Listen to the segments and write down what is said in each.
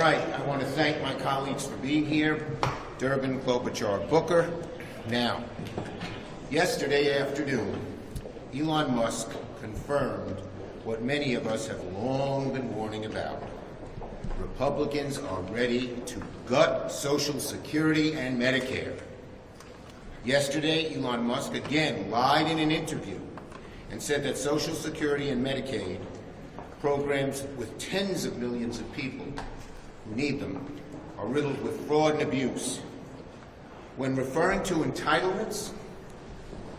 right, I want to thank my colleagues for being here. Durbin, Klobuchar, Booker. Now, yesterday afternoon, Elon Musk confirmed what many of us have long been warning about. Republicans are ready to gut Social Security and Medicare. Yesterday, Elon Musk again lied in an interview and said that Social Security and Medicaid, programs with tens of millions of people who need them, are riddled with fraud and abuse. When referring to entitlements,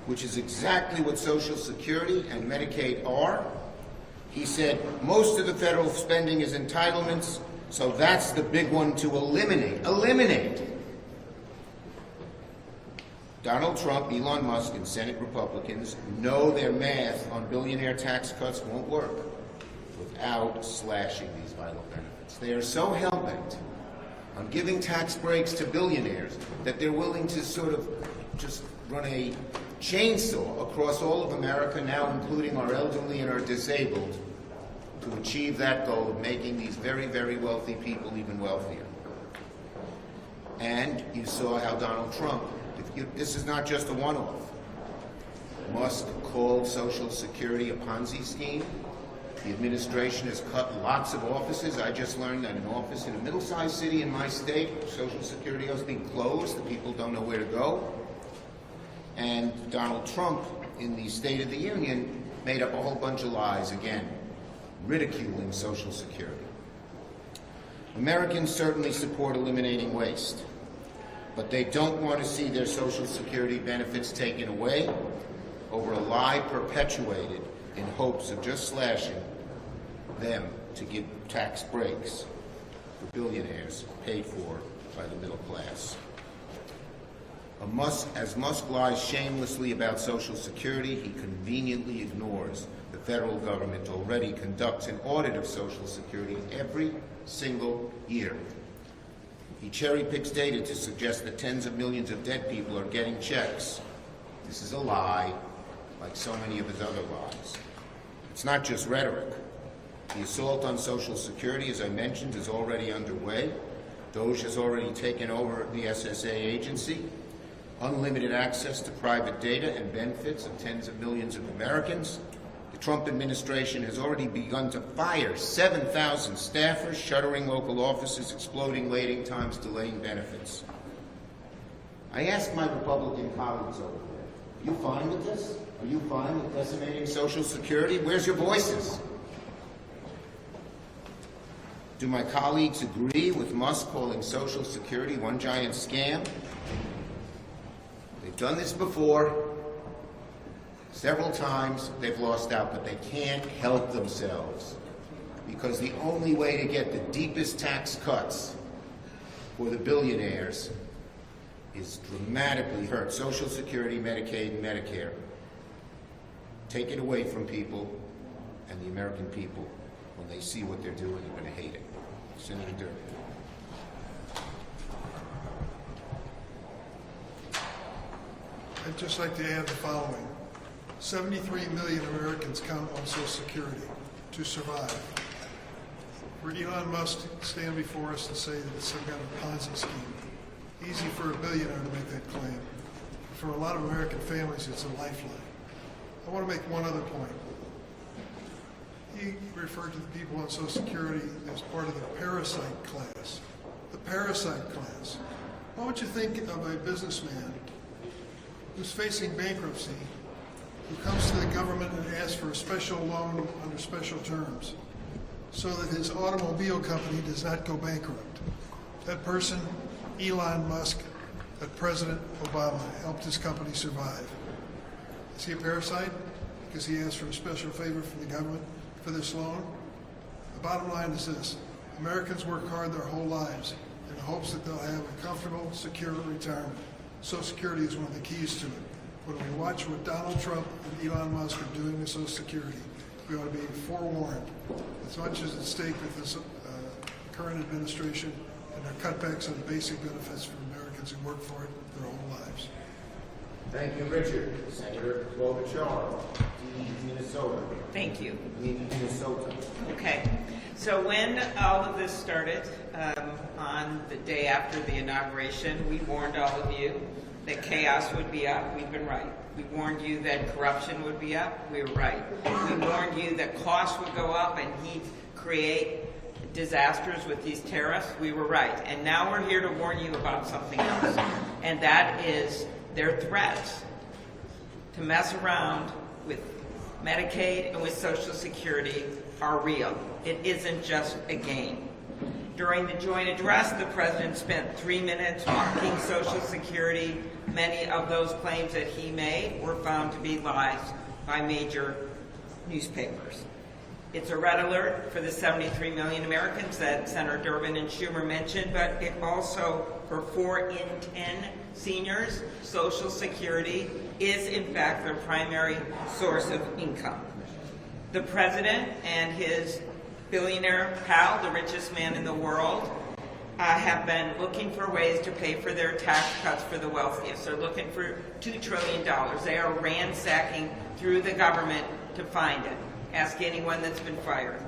which is exactly what Social Security and Medicaid are, he said most of the federal spending is entitlements, so that's the big one to eliminate. Eliminate! Donald Trump, Elon Musk, and Senate Republicans know their math on billionaire tax cuts won't work without slashing these vital benefits. They are so hell-bent on giving tax breaks to billionaires that they're willing to sort of just run a chainsaw across all of America now, including our elderly and our disabled, to achieve that goal of making these very, very wealthy people even wealthier. And you saw how Donald Trump, this is not just a one-off. Musk called Social Security a Ponzi scheme. The administration has cut lots of offices. I just learned that an office in a middle-sized city in my state, Social Security is being closed. The people don't know where to go. And Donald Trump, in the State of the Union, made up a whole bunch of lies again, ridiculing Social Security. Americans certainly support eliminating waste, but they don't want to see their Social Security benefits taken away over a lie perpetuated in hopes of just slashing them to give tax breaks for billionaires paid for by the middle class. As Musk lies shamelessly about Social Security, he conveniently ignores the federal government already conducts an audit of Social Security every single year. He cherry-picks data to suggest that tens of millions of dead people are getting checks. This is a lie, like so many of his other lies. It's not just rhetoric. The assault on Social Security, as I mentioned, is already underway. DOJ has already taken over the SSA agency. Unlimited access to private data and benefits of tens of millions of Americans. The Trump administration has already begun to fire 7,000 staffers, shuttering local offices, exploding waiting times, delaying benefits. I asked my Republican colleagues over there, are you fine with this? Are you fine with decimating Social Security? Where's your voices? Do my colleagues agree with Musk calling Social Security one giant scam? They've done this before. Several times they've lost out, but they can't help themselves because the only way to get the deepest tax cuts for the billionaires is dramatically hurt Social Security, Medicaid, and Medicare. Take it away from people, and the American people, when they see what they're doing, are going to hate it. Senator Durbin. I'd just like to add the following. 73 million Americans count on Social Security to survive. For Elon Musk to stand before us and say that it's some kind of Ponzi scheme, easy for a billionaire to make that claim. For a lot of American families, it's a lifeline. I want to make one other point. He referred to the people on Social Security as part of the parasite class. The parasite class. What would you think of a businessman who's facing bankruptcy, who comes to the government and asks for a special loan under special terms so that his automobile company does not go bankrupt? That person, Elon Musk, that President Obama helped his company survive. Is he a parasite because he asked for a special favor from the government for this loan? The bottom line is this. Americans work hard their whole lives in the hopes that they'll have a comfortable, secure retirement. Social Security is one of the keys to it. When we watch what Donald Trump and Elon Musk are doing with Social Security, we ought to be forewarned. As much as at stake with this current administration and their cutbacks on basic benefits for Americans who work for it their whole lives. Thank you, Richard. Senator Klobuchar, Minnesota. Thank you. Minnesota. Okay. So when all of this started, on the day after the inauguration, we warned all of you that chaos would be up. We've been right. We warned you that corruption would be up. We were right. We warned you that costs would go up and he'd create disasters with these tariffs. We were right. And now we're here to warn you about something else. And that is their threats to mess around with Medicaid and with Social Security are real. It isn't just a game. During the joint address, the president spent 3 minutes mocking Social Security. Many of those claims that he made were found to be lies by major newspapers. It's a red alert for the 73 million Americans that Senator Durbin and Schumer mentioned, but it also, for 4 in 10 seniors, Social Security is in fact their primary source of income. The president and his billionaire pal, the richest man in the world, have been looking for ways to pay for their tax cuts for the wealthiest. They're looking for $2 trillion. They are ransacking through the government to find it. Ask anyone that's been fired.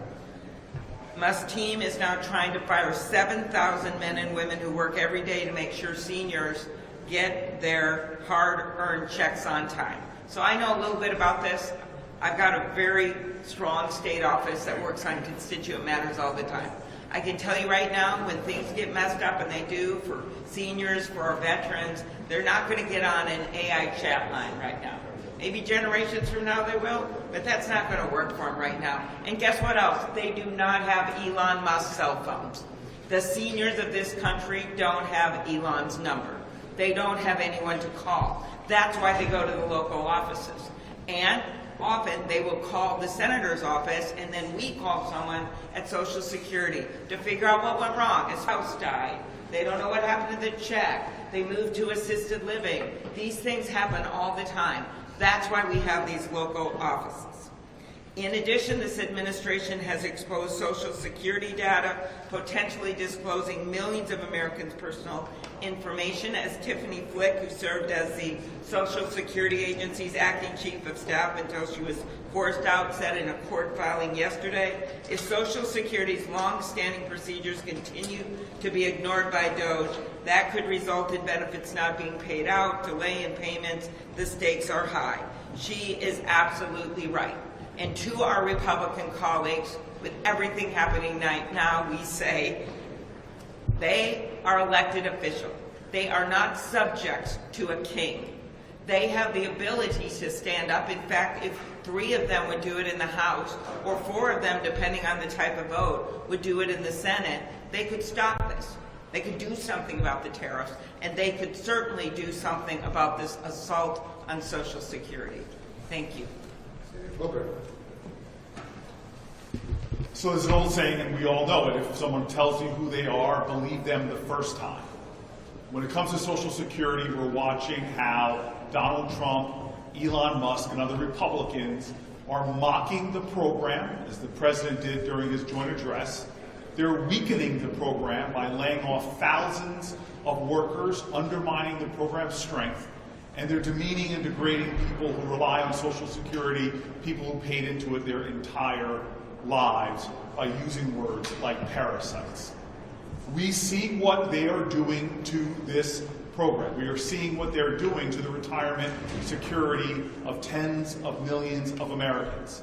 Musk's team is now trying to fire 7,000 men and women who work every day to make sure seniors get their hard-earned checks on time. So I know a little bit about this. I've got a very strong state office that works on constituent matters all the time. I can tell you right now, when things get messed up, and they do for seniors, for our veterans, they're not going to get on an AI chat line right now. Maybe generations from now they will, but that's not going to work for them right now. And guess what else? They do not have Elon Musk cell phones. The seniors of this country don't have Elon's number. They don't have anyone to call. That's why they go to the local offices. And often they will call the senator's office, and then we call someone at Social Security to figure out what went wrong. His house died. They don't know what happened to the check. They moved to assisted living. These things happen all the time. That's why we have these local offices. In addition, this administration has exposed Social Security data, potentially disclosing millions of Americans' personal information, as Tiffany Flick, who served as the Social Security Agency's acting chief of staff until she was forced out, said in a court filing yesterday. If Social Security's long-standing procedures continue to be ignored by DOJ, that could result in benefits not being paid out, delay in payments. The stakes are high. She is absolutely right. And to our Republican colleagues, with everything happening now, we say they are elected officials. They are not subjects to a king. They have the ability to stand up. In fact, if 3 of them would do it in the House, or 4 of them, depending on the type of vote, would do it in the Senate, they could stop this. They could do something about the tariffs, and they could certainly do something about this assault on Social Security. Thank you. So there's an old saying, and we all know it, if someone tells you who they are, believe them the first time. When it comes to Social Security, we're watching how Donald Trump, Elon Musk, and other Republicans are mocking the program, as the president did during his joint address. They're weakening the program by laying off thousands of workers, undermining the program's strength, and they're demeaning and degrading people who rely on Social Security, people who paid into it their entire lives, by using words like parasites. We see what they are doing to this program. We are seeing what they're doing to the retirement security of tens of millions of Americans.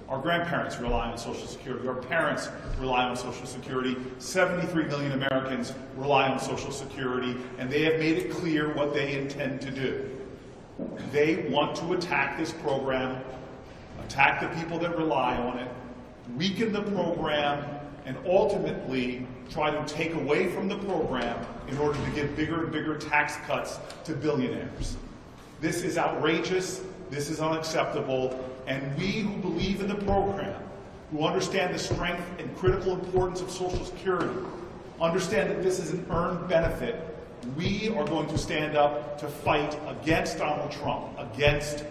Our grandparents rely on Social Security. Our parents rely on Social Security. 73 million Americans rely on Social Security, and they have made it clear what they intend to do. They want to attack this program, attack the people that rely on it, weaken the program, and ultimately try to take away from the program in order to give bigger and bigger tax cuts to billionaires. This is outrageous. This is unacceptable. And we who believe in the program, who understand the strength and critical importance of Social Security, understand that this is an earned benefit, we are going to stand up to fight against Donald Trump, against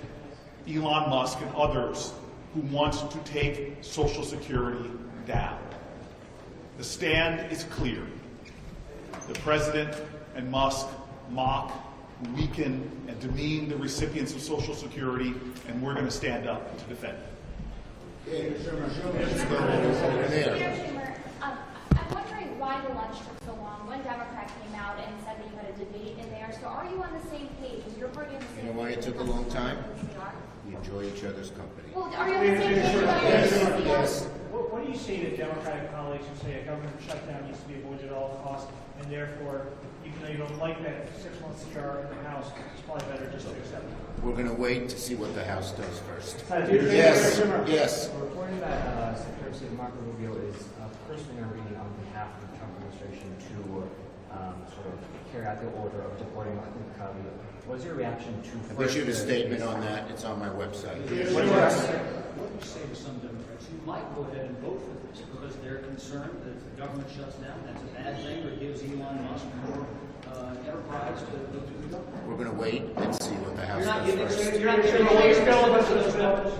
Elon Musk and others who want to take Social Security down. The stand is clear. The president and Musk mock, weaken, and demean the recipients of Social Security, and we're going to stand up to defend it. Let's go over there. Mayor Schumer, I'm wondering why the lunch took so long. One Democrat came out and said that you had a debate in there. So are you on the same page? Is your party on the same page? You know why it took a long time? We are. We enjoy each other's company. Well, are you on the same page about Yes. What do you say to Democratic colleagues who say a government shutdown needs to be avoided at all costs, and therefore, even though you don't like that 6-month CR in the House, it's probably better just to accept it? We're going to wait to see what the House does first. Yes. Yes. Reporting that Secretary of State Marco Rubio is personally intervening on behalf of the Trump administration to sort of carry out the order of deporting Mahmoud Kabi. What is your reaction to? I've issued a statement on that. It's on my website. What do you say to some Democrats who might go ahead and vote for this because they're concerned that if the government shuts down, that's a bad thing, or gives Elon Musk more enterprise to go through the government? We're going to wait and see what the House You're not does giving, first. you're not giving away spell to those voters.